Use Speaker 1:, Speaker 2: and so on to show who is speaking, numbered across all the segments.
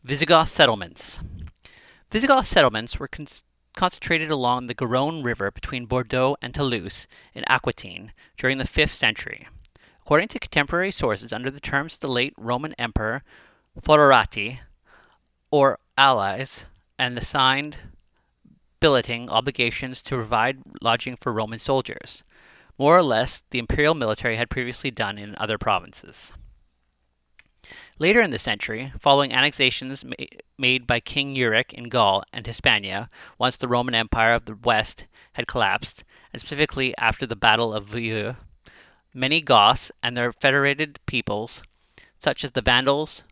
Speaker 1: Visigoth Settlements. Visigoth settlements were concentrated along the Garonne River between Bordeaux and Toulouse in Aquitaine during the 5th century. According to contemporary sources, under the terms of the late Roman Emperor Foederati, or allies, and assigned billeting obligations to provide lodging for Roman soldiers, more or less the imperial military had previously done in other provinces. Later in the century, following annexations made by King Euric in Gaul and Hispania once the Roman Empire of the West had collapsed, and specifically after the Battle of Veii, many Goths and their federated peoples, such as the Vandals,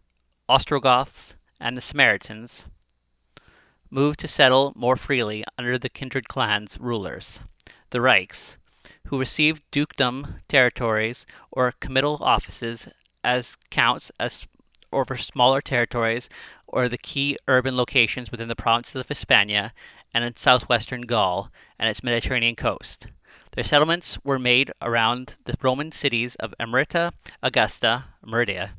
Speaker 1: Ostrogoths, and the Samaritans, moved to settle more freely under the kindred clans rulers, the Reichs, who received dukedom territories or committal offices as counts as over smaller territories or the key urban locations within the provinces of Hispania and in southwestern Gaul and its Mediterranean coast. Their settlements were made around the Roman cities of Emerita, Augusta, Meridia,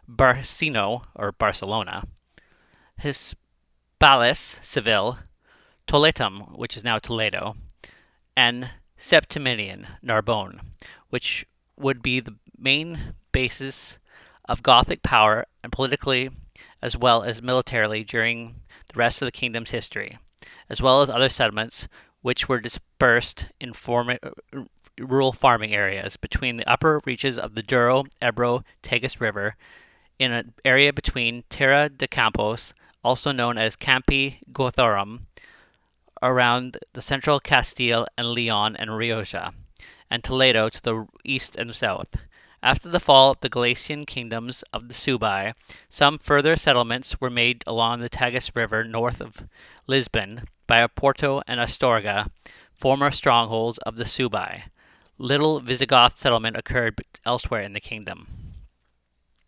Speaker 1: Barcino, or Barcelona, Hispalis, Seville, Toletum, which is now Toledo, and Septiminian, Narbonne, which would be the main basis of Gothic power and politically as well as militarily during the rest of the kingdom's history, as well as other settlements which were dispersed in rural farming areas between the upper reaches of the Douro, Ebro, Tagus River, in an area between Terra de Campos, also known as Campi Gothorum, around the central Castile and Leon and Rioja, and Toledo to the east and south. After the fall of the Galician kingdoms of the Subai, some further settlements were made along the Tagus River north of Lisbon by Porto and Astorga, former strongholds of the Subai. Little Visigoth settlement occurred elsewhere in the kingdom.